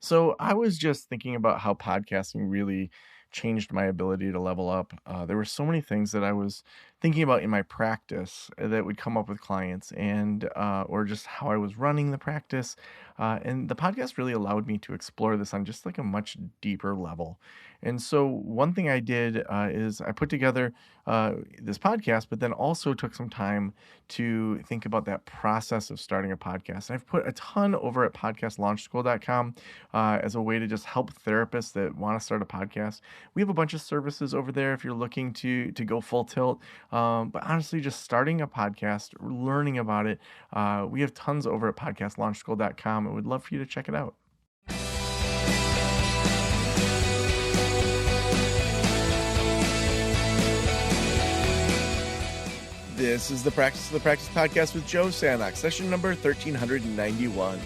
So I was just thinking about how podcasting really changed my ability to level up. There were so many things that I was thinking about in my practice that would come up with clients, and or just how I was running the practice. And the podcast really allowed me to explore this on just like a much deeper level. And so one thing I did is I put together this podcast, but then also took some time to think about that process of starting a podcast. And I've put a ton over at podcastlaunchschool.com as a way to just help therapists that want to start a podcast. We have a bunch of services over there if you're looking to go full tilt. But honestly, just starting a podcast, learning about it, we have tons over at podcastlaunchschool.com, and we'd love for you to check it out. This is the Practice of the Practice podcast with Joe Sanok, session number 1391.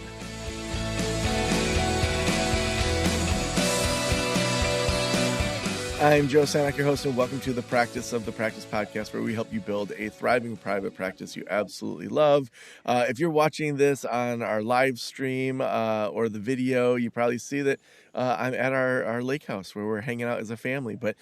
I'm Joe Sanok, your host, and welcome to the Practice of the Practice podcast, where we help you build a thriving private practice you absolutely love. If you're watching this on our live stream or the video, you probably see that I'm at our lake house where we're hanging out as a family. But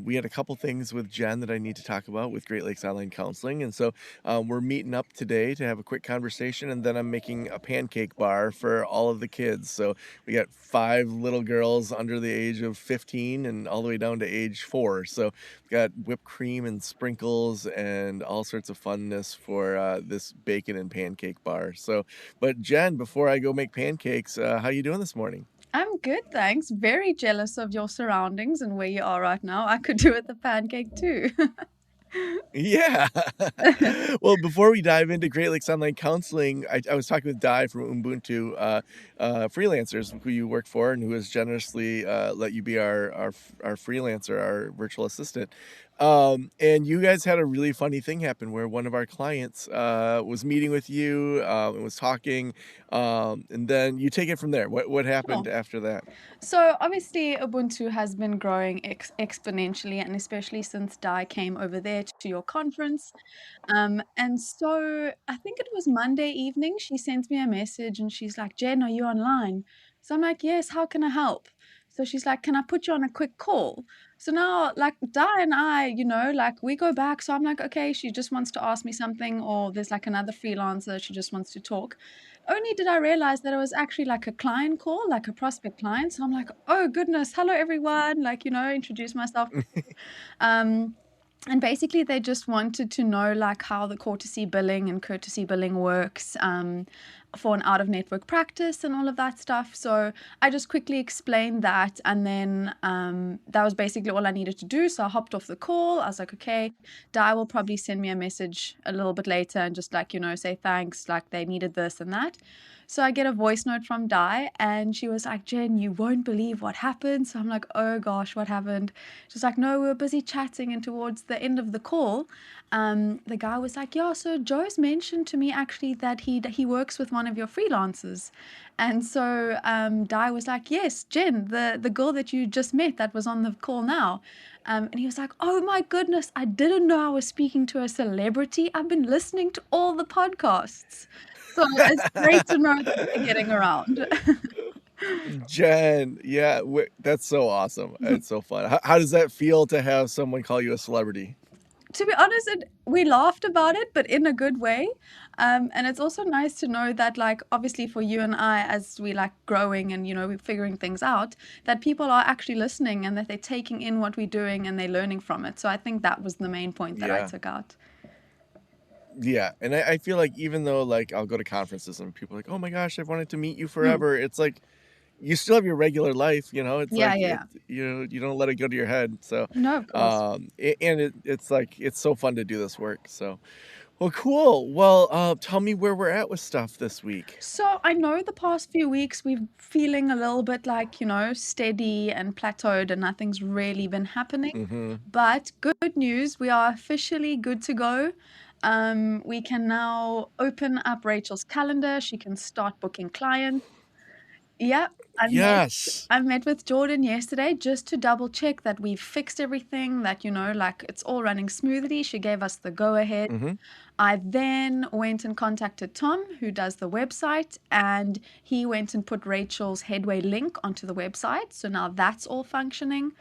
we had a couple things with Jen that I need to talk about with Great Lakes Online Counseling. And so we're meeting up today to have a quick conversation. And then I'm making a pancake bar for all of the kids. So we got 5 little girls under the age of 15 and all the way down to age 4. So we've got whipped cream and sprinkles and all sorts of funness for this bacon and pancake bar. So, but Jen, before I go make pancakes, how you doing this morning? I'm good, thanks. Very jealous of your surroundings and where you are right now. I could do with the pancake too. Yeah. Well, before we dive into Great Lakes Online Counseling, I was talking with Di from Ubuntu Freelancers, who you work for and who has generously let you be our freelancer, our virtual assistant. And you guys had a really funny thing happen where one of our clients was meeting with you and was talking, and then you take it from there. What happened after that? So obviously Ubuntu has been growing exponentially, and especially since Di came over there to your conference. And so I think it was Monday evening, she sends me a message and she's like, Jen, are you online? So I'm like, yes, how can I help? So she's like, can I put you on a quick call? So now, like, Di and I, like, we go back. So I'm like, okay, she just wants to ask me something, or there's like another freelancer, she just wants to talk. Only did I realize that it was actually like a client call, like a prospect client. So I'm like, oh goodness, hello everyone, like, introduce myself. And basically they just wanted to know like how the courtesy billing and courtesy billing works for an out-of-network practice and all of that stuff. So I just quickly explained that, and then that was basically all I needed to do. So I hopped off the call. I was like, okay, Di will probably send me a message a little bit later and just like, say thanks, like they needed this and that. So I get a voice note from Di, and she was like, Jen, you won't believe what happened. So I'm like, oh gosh, what happened? She's like, no, we were busy chatting, and towards the end of the call, the guy was like, yeah, so Joe's mentioned to me actually that he works with one of your freelancers. And so Di was like, yes, Jen, the girl that you just met that was on the call now. And he was like, oh my goodness, I didn't know I was speaking to a celebrity. I've been listening to all the podcasts. So it's great to know that they're getting around. Jen, yeah, that's so awesome. It's so fun. How does that feel to have someone call you a celebrity? To be honest, we laughed about it, but in a good way. And it's also nice to know that, like, obviously for you and I, as we like growing and, we're figuring things out, that people are actually listening and that they're taking in what we're doing and they're learning from it. So I think that was the main point that I took out. Yeah, and I feel like even though like I'll go to conferences and people are like, oh my gosh, I've wanted to meet you forever. It's like you still have your regular life, It's Yeah. you don't let it go to your head. So No, of course. and it's like it's so fun to do this work. So well, cool. Well, tell me where we're at with stuff this week. So I know the past few weeks we've feeling a little bit like, steady and plateaued and nothing's really been happening. But good news, we are officially good to go. We can now open up Rachel's calendar. She can start booking clients. Yeah. I met Yes. I met with Jordan yesterday just to double check that we've fixed everything, that, like it's all running smoothly. She gave us the go ahead. Mm-hmm. I then went and contacted Tom, who does the website, and he went and put Rachel's Headway link onto the website. So now that's all functioning.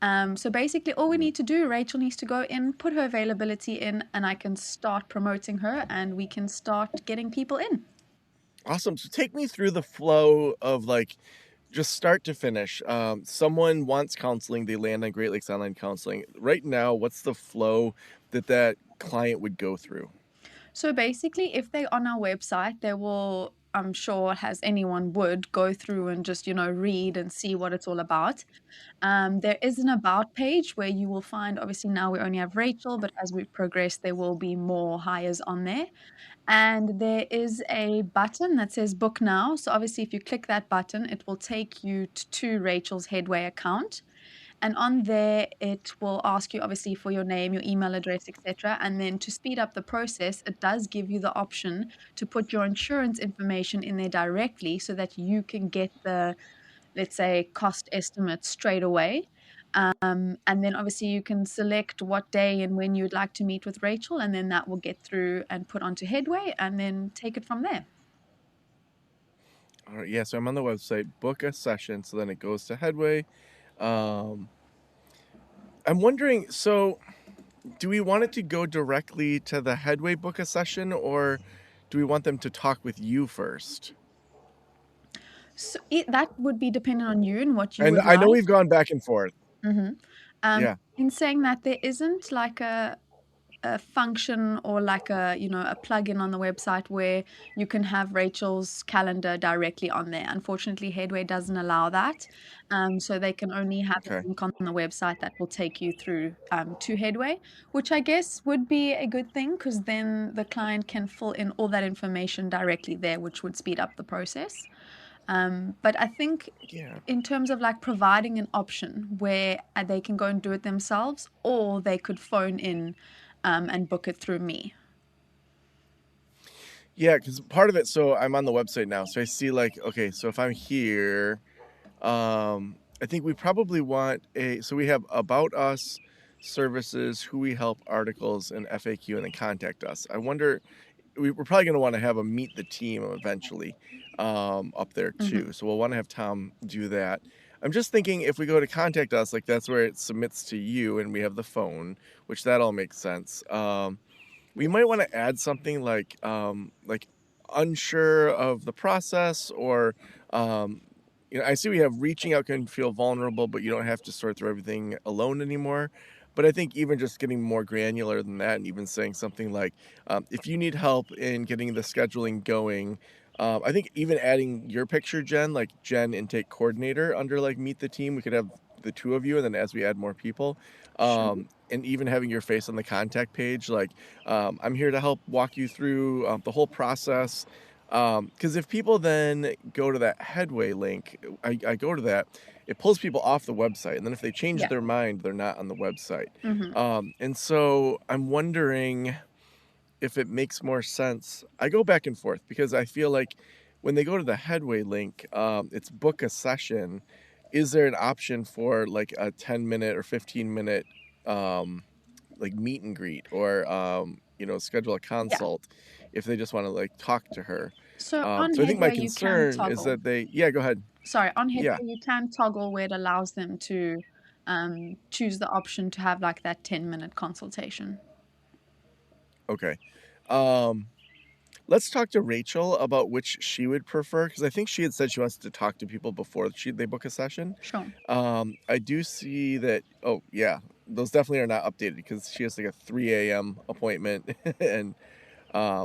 So basically, all we need to do, Rachel needs to go in, put her availability in, and I can start promoting her and we can start getting people in. Awesome. So take me through the flow of like just start to finish. Someone wants counseling, they land on Great Lakes Online Counseling. Right now, what's the flow that client would go through? So basically, if they're on our website, they will, I'm sure, as anyone would, go through and just, read and see what it's all about. There is an about page where you will find, obviously, now we only have Rachel, but as we progress, there will be more hires on there. And there is a button that says book now. So obviously, if you click that button, it will take you to Rachel's Headway account. And on there, it will ask you obviously for your name, your email address, etc. And then to speed up the process, it does give you the option to put your insurance information in there directly so that you can get the, let's say, cost estimate straight away. And then obviously you can select what day and when you'd like to meet with Rachel, and then that will get through and put onto Headway and then take it from there. All right, yeah, so I'm on the website, book a session, so then it goes to Headway. Um, I'm wondering, so do we want it to go directly to the Headway book a session, or do we want them to talk with you first? So that would be dependent on you and what you And would I know like. we've gone back and forth. hmm Yeah. in saying that, there isn't like a function or like a plugin on the website where you can have Rachel's calendar directly on there. Unfortunately, Headway doesn't allow that. So they can only have a Okay. link on the website that will take you through to Headway, which I guess would be a good thing because then the client can fill in all that information directly there, which would speed up the process. But I think Yeah. in terms of like providing an option where they can go and do it themselves, or they could phone in and book it through me. Yeah, because part of it, so I'm on the website now, so I see like, okay, so if I'm here, I think we probably want so we have about us, services, who we help, articles, and FAQ, and then contact us. I wonder, we're probably going to want to have a meet the team eventually up there hmm too. So we'll want to have Tom do that. I'm just thinking if we go to contact us, like that's where it submits to you and we have the phone, which that all makes sense. We might want to add something like unsure of the process or um, I see we have reaching out can feel vulnerable, but you don't have to sort through everything alone anymore. But I think even just getting more granular than that and even saying something like, if you need help in getting the scheduling going, I think even adding your picture, Jen, like Jen intake coordinator under like meet the team, we could have the two of you. And then as we add more people, Sure. and even having your face on the contact page, like I'm here to help walk you through the whole process. Because if people then go to that Headway link, I go to that, it pulls people off the website. And then if they change Yeah. their mind, they're not on the website. hmm And so I'm wondering if it makes more sense. I go back and forth because I feel like when they go to the Headway link, it's book a session. Is there an option for like a 10-minute or 15-minute like meet and greet or schedule a Yeah. consult if they just want to like talk to her? So on So I think my Headway, you can concern is toggle. that yeah, go ahead. Sorry, on Yeah. Headway, you can toggle where it allows them to choose the option to have like that 10-minute consultation. Okay. Um, let's talk to Rachel about which she would prefer because I think she had said she wants to talk to people before they book a session. Sure. I do see that. Oh yeah, those definitely are not updated because she has like a 3 a.m. appointment, and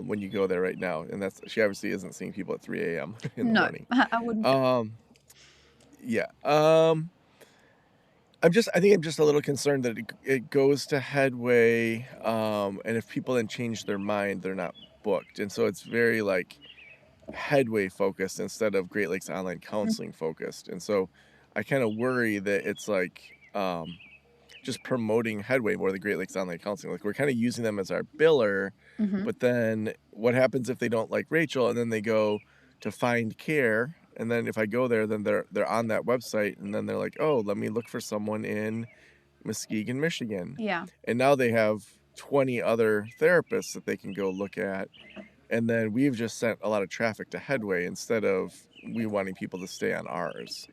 when you go there right now, and that's she obviously isn't seeing people at 3 a.m. in the No, morning. I wouldn't. Um, yeah. I think I'm just a little concerned that it goes to Headway, and if people then change their mind, they're not booked, and so it's very like Headway focused instead of Great Lakes Online Counseling focused, and so I kind of worry that it's like just promoting Headway more than Great Lakes Online Counseling. Like we're kind of using them as our biller, hmm but then what happens if they don't like Rachel and then they go to Find Care? And then if I go there, then they're on that website, and then they're like, oh, let me look for someone in Muskegon, Michigan. Yeah. And now they have 20 other therapists that they can go look at. And then we've just sent a lot of traffic to Headway instead of we wanting people to stay on ours.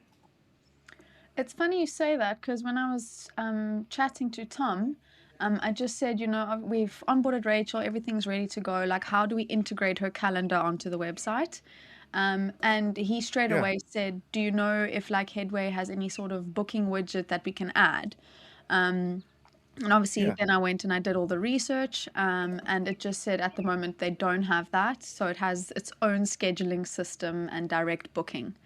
It's funny you say that because when I was chatting to Tom, I just said, we've onboarded Rachel, everything's ready to go. Like, how do we integrate her calendar onto the website? And he straight Yeah. away said, do you know if like Headway has any sort of booking widget that we can add? And obviously, Yeah. then I went and I did all the research, and it just said at the moment they don't have that. So it has its own scheduling system and direct booking.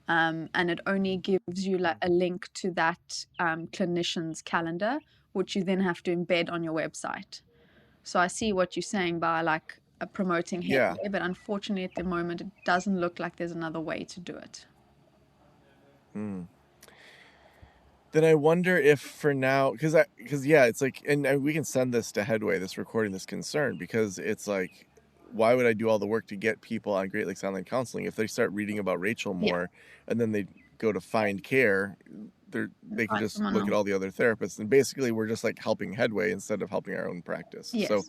And it only gives you like a link to that clinician's calendar, which you then have to embed on your website. So I see what you're saying by like promoting Yeah. Headway, but unfortunately at the moment it doesn't look like there's another way to do it. Hmm. Then I wonder if for now, because yeah, it's like, and we can send this to Headway, this recording, this concern, because it's like, why would I do all the work to get people on Great Lakes Online Counseling if they start reading about Rachel Yeah, more, and then they go to find care, they can find just someone look at else. all the other therapists, and basically we're just like helping Headway instead of helping our own practice. So,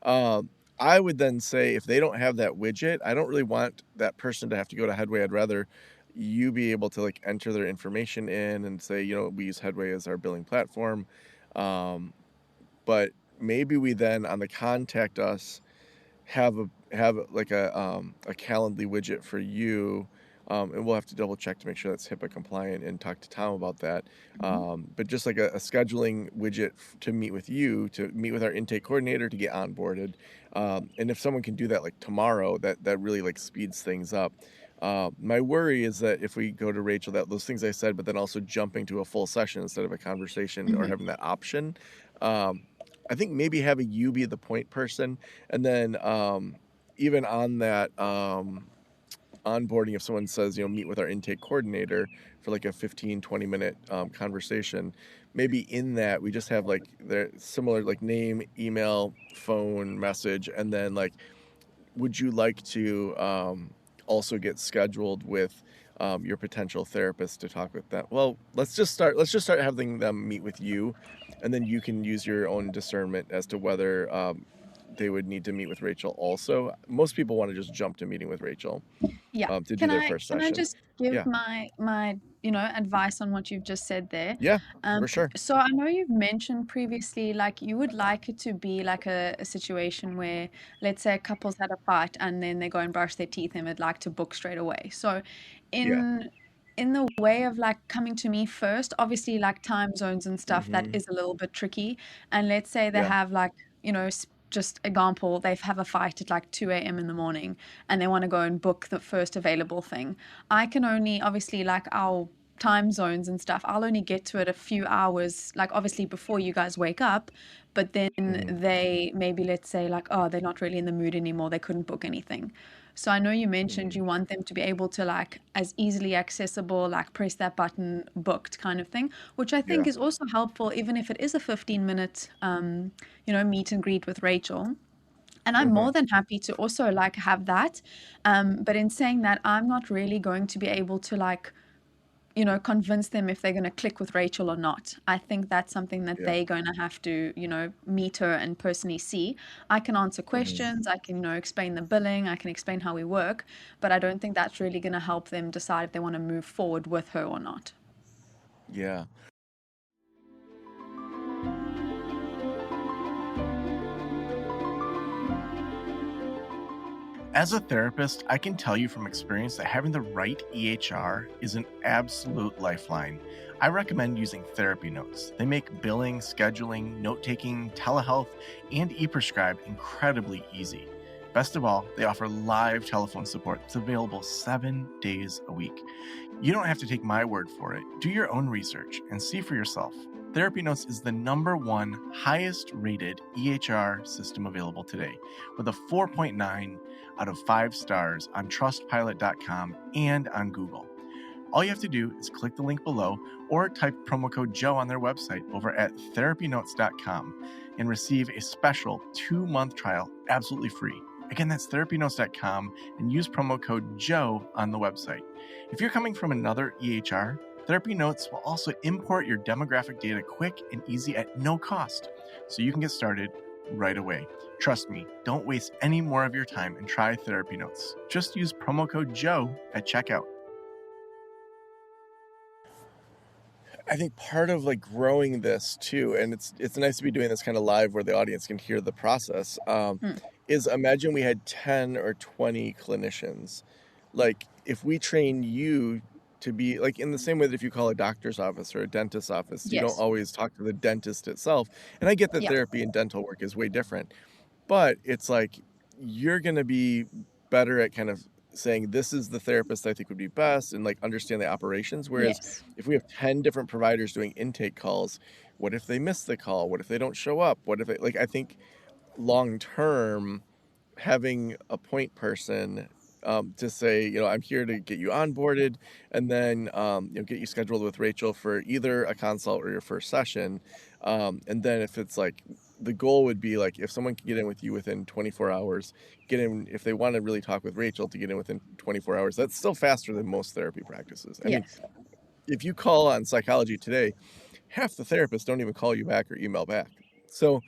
Yes. I would then say if they don't have that widget, I don't really want that person to have to go to Headway. I'd rather you be able to like enter their information in and say, we use Headway as our billing platform. Um, but maybe we then on the contact us have like a Calendly widget for you, and we'll have to double check to make sure that's HIPAA compliant and talk to Tom about that. Mhm. But just like a scheduling widget to meet with you, to meet with our intake coordinator to get onboarded, and if someone can do that like tomorrow, that really like speeds things up. My worry is that if we go to Rachel, that those things I said, but then also jumping to a full session instead of a conversation or Mhm. having that option. Um, I think maybe having you be the point person, and then even on that onboarding, if someone says, meet with our intake coordinator for like a 15-20 minute conversation, maybe in that we just have like the similar like name, email, phone, message, and then like, would you like to also get scheduled with your potential therapist to talk with them? Well, let's just start having them meet with you, and then you can use your own discernment as to whether they would need to meet with Rachel also. Most people want to just jump to meeting with Rachel Yeah. to do Can their I first can I session. just give Yeah. my advice on what you've just said there? Yeah, Um, for sure. so I know you've mentioned previously like you would like it to be like a situation where let's say a couple's had a fight and then they go and brush their teeth and would like to book straight away. So Yeah. in the way of like coming to me first, obviously like time zones and stuff that Mm-hmm. is a little bit tricky. And let's say they Yeah. have like just example, they have a fight at like 2 a.m. in the morning and they want to go and book the first available thing. I can only, obviously, like our time zones and stuff, I'll only get to it a few hours, like obviously before you guys wake up. But then Mm-hmm. they maybe, let's say, like, oh, they're not really in the mood anymore. They couldn't book anything. So I know you mentioned Mm-hmm. you want them to be able to, like, as easily accessible, like press that button, booked kind of thing, which I think Yeah. is also helpful, even if it is a 15-minute, meet and greet with Rachel. And I'm Uh-huh. more than happy to also like have that. But in saying that, I'm not really going to be able to like, convince them if they're going to click with Rachel or not. I think that's something that Yeah. they're going to have to, meet her and personally see. I can answer Mm-hmm. questions, I can, explain the billing, I can explain how we work, but I don't think that's really going to help them decide if they want to move forward with her or not. Yeah. As a therapist, I can tell you from experience that having the right EHR is an absolute lifeline. I recommend using Therapy Notes. They make billing, scheduling, note taking, telehealth, and e prescribe incredibly easy. Best of all, they offer live telephone support that's available 7 days a week. You don't have to take my word for it. Do your own research and see for yourself. Therapy Notes is the #1 highest rated EHR system available today, with a 4.9 out of 5 stars on trustpilot.com and on Google. All you have to do is click the link below or type promo code Joe on their website over at therapynotes.com and receive a special 2-month trial absolutely free. Again, that's therapynotes.com, and use promo code Joe on the website. If you're coming from another EHR, Therapy Notes will also import your demographic data quick and easy at no cost, so you can get started right away. Trust me, don't waste any more of your time and try Therapy Notes. Just use promo code Joe at checkout. I think part of like growing this too, and it's nice to be doing this kind of live where the audience can hear the process, is imagine we had 10 or 20 clinicians. Like if we train you to be like in the same way that if you call a doctor's office or a dentist's office, you don't Yes. always talk to the dentist itself. And I get that Yeah. therapy and dental work is way different, but it's like you're going to be better at kind of saying this is the therapist I think would be best and like understand the operations. Whereas Yes. if we have 10 different providers doing intake calls, what if they miss the call? What if they don't show up? What if it, like I think long term having a point person to say, I'm here to get you onboarded and then, get you scheduled with Rachel for either a consult or your first session. And then if it's like, the goal would be like, if someone can get in with you within 24 hours, get in, if they want to really talk with Rachel to get in within 24 hours, that's still faster than most therapy practices. I mean, Yes. if you call on Psychology Today, half the therapists don't even call you back or email back. So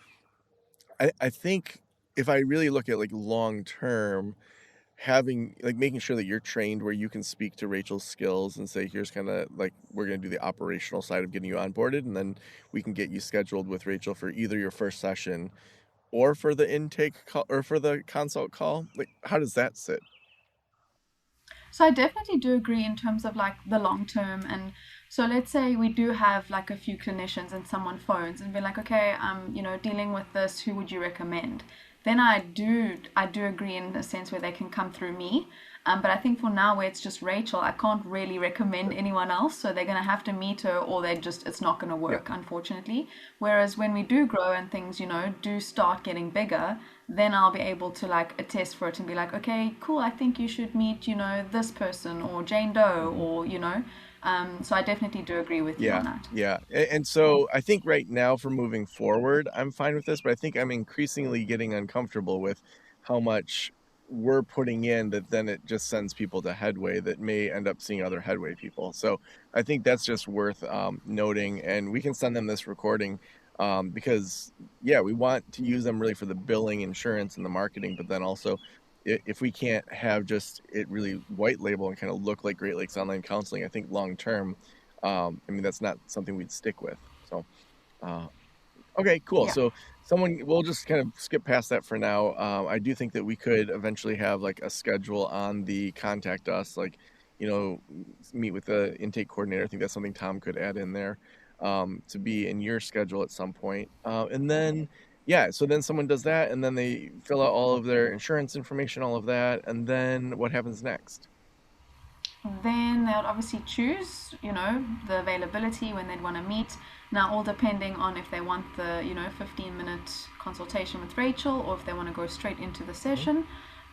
I think if I really look at like long term, having like making sure that you're trained where you can speak to Rachel's skills and say, here's kind of like we're going to do the operational side of getting you onboarded, and then we can get you scheduled with Rachel for either your first session or for the intake call or for the consult call. Like, how does that sit? So I definitely do agree in terms of like the long term. And so let's say we do have like a few clinicians and someone phones and be like, okay, dealing with this, who would you recommend? Then I do agree in a sense where they can come through me. But I think for now where it's just Rachel, I can't really recommend anyone else. So they're gonna have to meet her, or it's not gonna Yeah. work, unfortunately. Whereas when we do grow and things, do start getting bigger, then I'll be able to like attest for it and be like, okay, cool, I think you should meet, this person or Jane Doe Mhm. or, so I definitely do agree with you on Yeah, that. yeah. And so I think right now for moving forward, I'm fine with this, but I think I'm increasingly getting uncomfortable with how much we're putting in that then it just sends people to Headway that may end up seeing other Headway people. So I think that's just worth noting, and we can send them this recording because, yeah, we want to use them really for the billing, insurance, and the marketing, but then also if we can't have just it really white label and kind of look like Great Lakes Online Counseling, I think long term, I mean, that's not something we'd stick with. So, uh, okay, cool. Yeah. So we'll just kind of skip past that for now. I do think that we could eventually have like a schedule on the contact us, like, meet with the intake coordinator. I think that's something Tom could add in there, to be in your schedule at some point. And then, yeah, so then someone does that and then they fill out all of their insurance information, all of that. And then what happens next? Then they would obviously choose, the availability when they'd want to meet. Now, all depending on if they want the, 15-minute consultation with Rachel or if they want to go straight into the Mhm. session.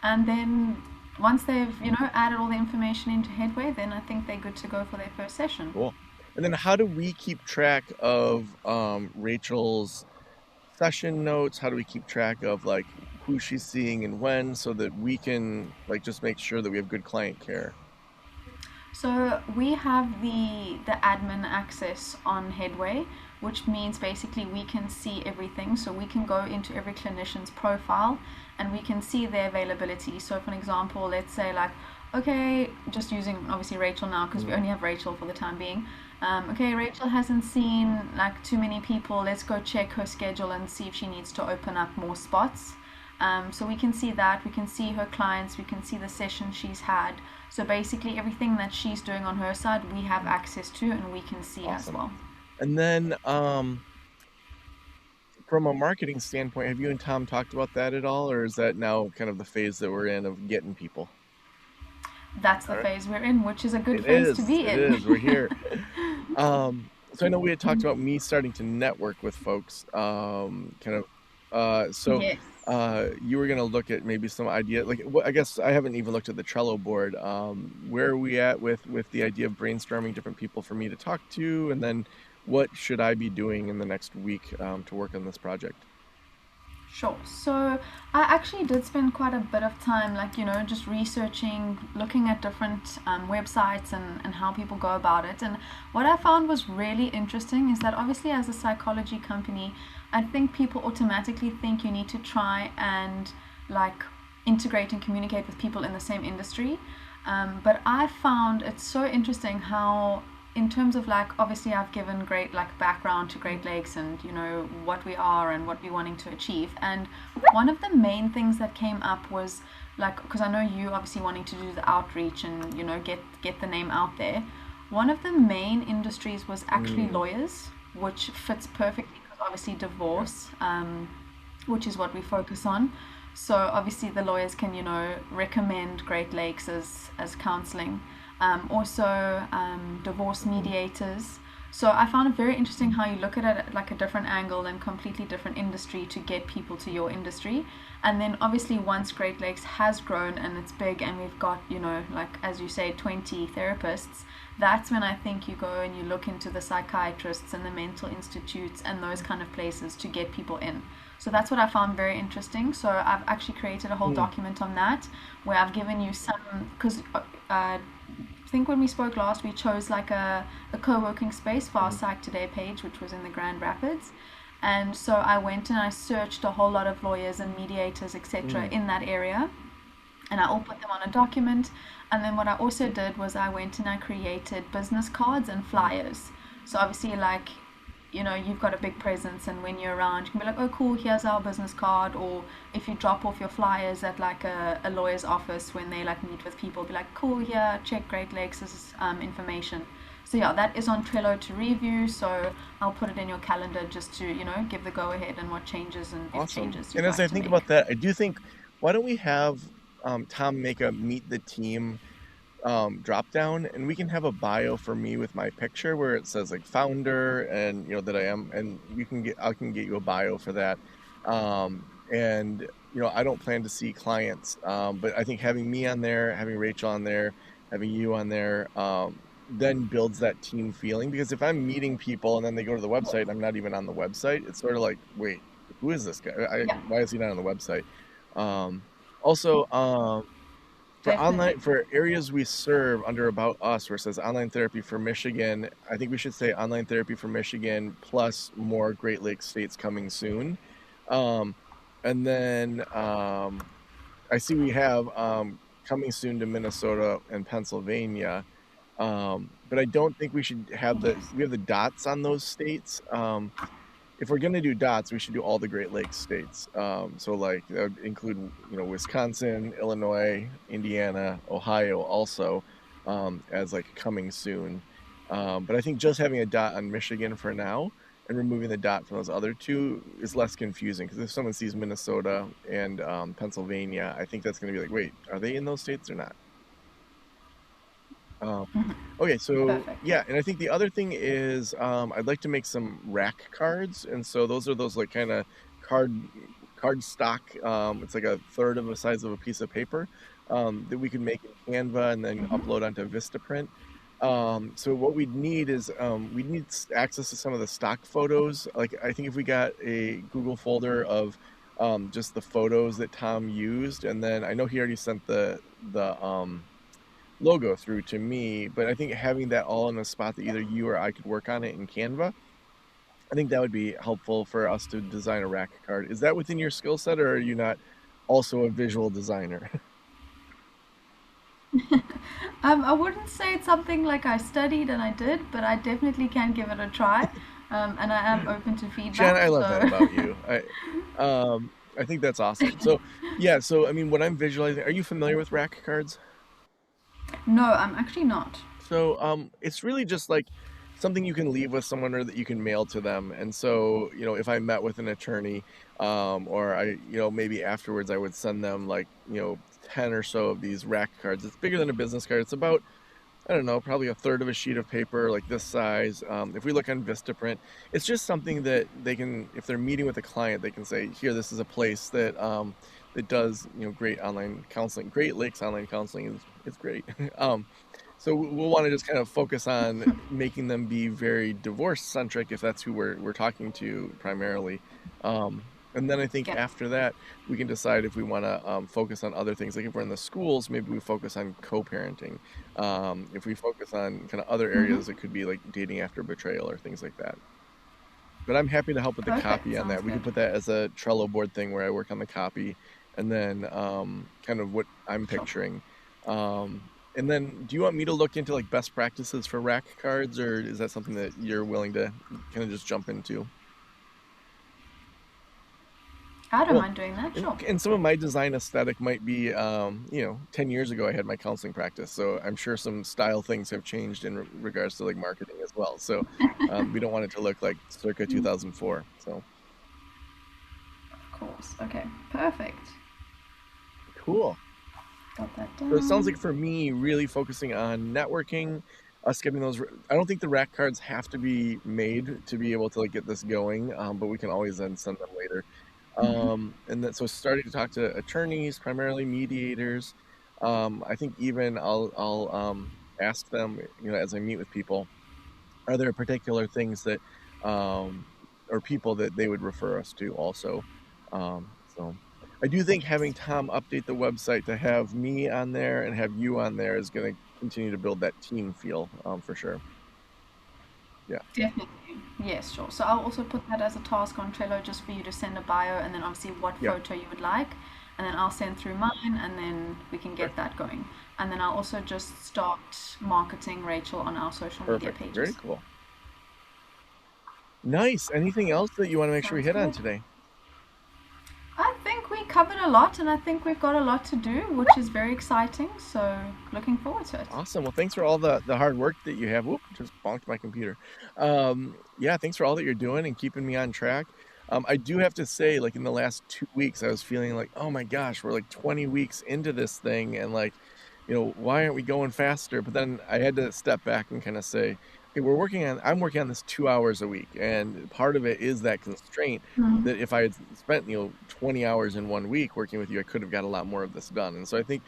And then once they've, added all the information into Headway, then I think they're good to go for their first session. Cool. And then how do we keep track of Rachel's session notes? How do we keep track of like who she's seeing and when so that we can like just make sure that we have good client care? So we have the admin access on Headway, which means basically we can see everything. So we can go into every clinician's profile and we can see their availability. So for an example, let's say like, okay, just using obviously Rachel now because we only have Rachel for the time being. Okay, Rachel hasn't seen like too many people. Let's go check her schedule and see if she needs to open up more spots. So we can see that, we can see her clients, we can see the sessions she's had. So basically everything that she's doing on her side, we have access to and we can see as Awesome. well. And then from a marketing standpoint, have you and Tom talked about that at all, or is that now kind of the phase that we're in of getting people? That's All the right. phase we're in, which is a good It phase to is. be It in. is. We're here. So I know we had talked about me starting to network with folks, kind of. So Yes. you were gonna look at maybe some idea, like I guess I haven't even looked at the Trello board. Where are we at with the idea of brainstorming different people for me to talk to, and then what should I be doing in the next week to work on this project? Sure. So I actually did spend quite a bit of time, like, just researching, looking at different websites and how people go about it. And what I found was really interesting is that obviously, as a psychology company, I think people automatically think you need to try and like integrate and communicate with people in the same industry. But I found it so interesting how, in terms of like, obviously I've given great like background to Great Lakes and what we are and what we're wanting to achieve. And one of the main things that came up was like, because I know you obviously wanting to do the outreach and get the name out there. One of the main industries was actually Mm, lawyers, which fits perfectly because obviously yeah. divorce, which is what we focus on. So obviously the lawyers can, recommend Great Lakes as counseling. Also, divorce mediators. So I found it very interesting how you look at it at like a different angle and completely different industry to get people to your industry. And then obviously once Great Lakes has grown and it's big and we've got, like as you say, 20 therapists, that's when I think you go and you look into the psychiatrists and the mental institutes and those kind of places to get people in. So that's what I found very interesting. So I've actually created a whole Mm, document on that where I've given you some, because I think when we spoke last, we chose like a co-working space for our mhm, Psych Today page, which was in the Grand Rapids. And so I went and I searched a whole lot of lawyers and mediators, etc., mm, in that area, and I all put them on a document. And then what I also did was I went and I created business cards and mm. flyers. So obviously, like, you've got a big presence, and when you're around, you can be like, oh, cool, here's our business card. Or if you drop off your flyers at like a lawyer's office when they like meet with people, be like, cool, here, check Great Lakes' information. So yeah, that is on Trello to review. So I'll put it in your calendar just to, give the go ahead and what changes and if Awesome. changes And you'd as like I to think make. about that, I do think, why don't we have Tom make a meet the team drop down, and we can have a bio for me with my picture where it says like founder and that I am, and I can get you a bio for that. And I don't plan to see clients, but I think having me on there, having Rachel on there, having you on there, then builds that team feeling. Because if I'm meeting people and then they go to the website and I'm not even on the website, it's sort of like, wait, who is this guy? Yeah, Why is he not on the website? Also, definitely. for areas we serve under About Us, where it says online therapy for Michigan, I think we should say online therapy for Michigan plus more Great Lakes states coming soon. Um, and then I see we have coming soon to Minnesota and Pennsylvania. But I don't think we should have Yes. we have the dots on those states. If we're going to do dots, we should do all the Great Lakes states. So like that would include, Wisconsin, Illinois, Indiana, Ohio also, as like coming soon. But I think just having a dot on Michigan for now and removing the dot from those other two is less confusing, because if someone sees Minnesota and Pennsylvania, I think that's going to be like, wait, are they in those states or not? Um, okay, so Perfect. yeah, and I think the other thing is I'd like to make some rack cards, and so those are those like kind of card card stock. It's like a third of the size of a piece of paper that we can make in Canva and then upload onto Vistaprint. So what we'd need is we'd need access to some of the stock photos. Like I think if we got a Google folder of just the photos that Tom used, and then I know he already sent the logo through to me, but I think having that all in a spot that either you or I could work on it in Canva, I think that would be helpful for us to design a rack card. Is that within your skill set, or are you not also a visual designer? I wouldn't say it's something like I studied and I did, but I definitely can give it a try. And I am open to Jen, feedback. I love that So, about you. I think that's awesome. So yeah, so I mean, what I'm visualizing, are you familiar with rack cards? no, I'm actually not. So it's really just like something you can leave with someone or that you can mail to them. And so, if I met with an attorney, or maybe afterwards I would send them like, 10 or so of these rack cards. It's bigger than a business card. It's about, I don't know, probably a third of a sheet of paper, like this size. If we look on Vistaprint, it's just something that they can, if they're meeting with a client, they can say, here, this is a place that does, great online counseling. Great Lakes online counseling is great. So we'll want to just kind of focus on making them be very divorce centric, if that's who we're talking to primarily. And then I think Yeah. after that, we can decide if we want to focus on other things. Like if we're in the schools, maybe we focus on co-parenting. If we focus on kind of other areas, it could be like dating after betrayal or things like that. But I'm happy to help with the Perfect. copy on Sounds that. We could good. put that as a Trello board thing where I work on the copy and then kind of what I'm Sure. picturing. And then do you want me to look into like best practices for rack cards, or is that something that you're willing to kind of just jump into? I don't Well, mind doing that. Sure. and some of my design aesthetic might be, 10 years ago I had my counseling practice, so I'm sure some style things have changed in regards to like marketing as well. So we don't want it to look like circa 2004. So Of course. Okay. Perfect. cool. Got that So it sounds down. like for me, really focusing on networking, us getting those. I don't think the rack cards have to be made to be able to like get this going, but we can always then send them later. And then so starting to talk to attorneys, primarily mediators. I think even I'll ask them, as I meet with people, are there particular things that um, or people that they would refer us to also. So I do think having Tom update the website to have me on there and have you on there is going to continue to build that team feel, for sure. Yeah, Definitely. Yes, sure. So I'll also put that as a task on Trello just for you to send a bio and then obviously what yeah, photo you would like. And then I'll send through mine and then we can get perfect, that going. And then I'll also just start marketing Rachel on our social media perfect, very pages. cool. Nice. Anything else that you want to make sure we Sounds hit on good. today? I think we covered a lot and I think we've got a lot to do, which is very exciting. So looking forward to it. Awesome. Well, thanks for all the hard work that you have. Whoop, just bonked my computer. Yeah, thanks for all that you're doing and keeping me on track. I do have to say, like in the last 2 weeks, I was feeling like, oh my gosh, we're like 20 weeks into this thing, and like, why aren't we going faster? But then I had to step back and kind of say, okay, I'm working on this 2 hours a week, and part of it is that constraint that if I had spent, 20 hours in one week working with you, I could have got a lot more of this done. And so I think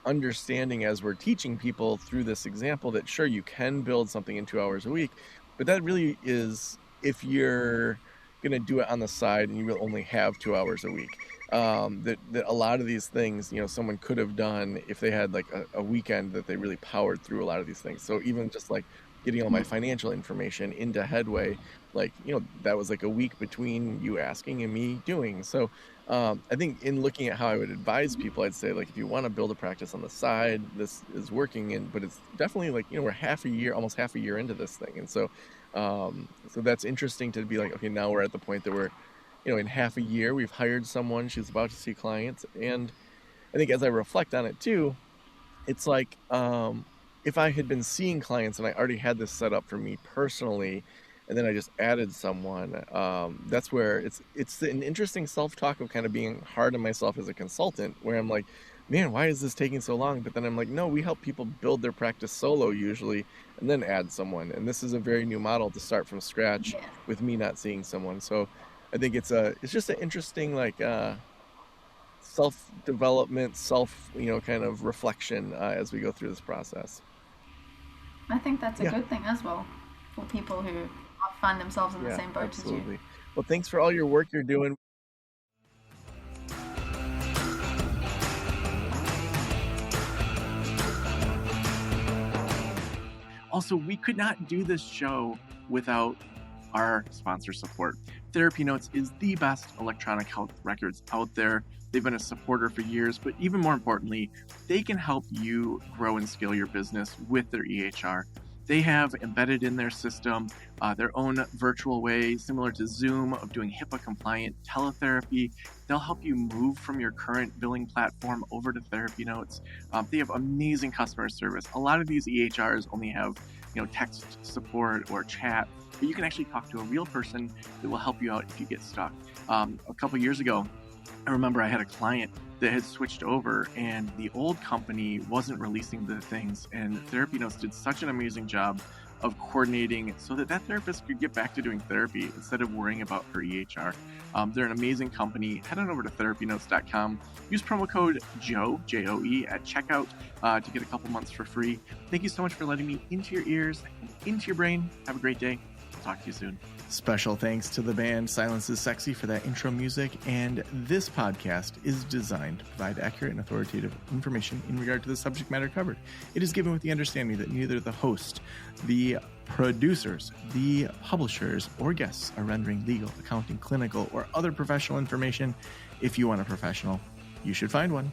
understanding as we're teaching people through this example that sure you can build something in 2 hours a week, but that really is if you're going to do it on the side and you will only have 2 hours a week. That a lot of these things, someone could have done if they had like a weekend that they really powered through a lot of these things. So even just like getting all my financial information into Headway, like, that was like a week between you asking and me doing. So I think in looking at how I would advise people, I'd say like if you want to build a practice on the side, this is working, and but it's definitely like we're half a year, almost half a year into this thing, and so that's interesting to be like, okay, now we're at the point that we're in half a year we've hired someone, she's about to see clients, and I think as I reflect on it too, it's like if I had been seeing clients and I already had this set up for me personally, and then I just added someone, that's where it's an interesting self-talk of kind of being hard on myself as a consultant, where I'm like, man, why is this taking so long? But then I'm like, no, we help people build their practice solo usually, and then add someone. And this is a very new model to start from scratch Yes. with me not seeing someone. So I think it's just an interesting like self development, self, kind of reflection as we go through this process. I think that's a Yeah, good thing as well for people who find themselves in the yeah, same boat as you. absolutely. Well, thanks for all your work you're doing. Also, we could not do this show without our sponsor support. Therapy Notes is the best electronic health records out there. They've been a supporter for years, but even more importantly, they can help you grow and scale your business with their EHR. They have embedded in their system their own virtual way, similar to Zoom, of doing HIPAA compliant teletherapy. They'll help you move from your current billing platform over to Therapy Notes. They have amazing customer service. A lot of these EHRs only have text support or chat, but you can actually talk to a real person that will help you out if you get stuck. A couple years ago, I remember I had a client that had switched over and the old company wasn't releasing the things, and Therapy Notes did such an amazing job of coordinating so that therapist could get back to doing therapy instead of worrying about her EHR. They're an amazing company. Head on over to therapynotes.com. Use promo code JOE, J-O-E, at checkout to get a couple months for free. Thank you so much for letting me into your ears and into your brain. Have a great day. Talk to you soon. Special thanks to the band Silence is Sexy for that intro music, and this podcast is designed to provide accurate and authoritative information in regard to the subject matter covered. It is given with the understanding that neither the host, the producers, the publishers, or guests are rendering legal, accounting, clinical, or other professional information. If you want a professional, you should find one.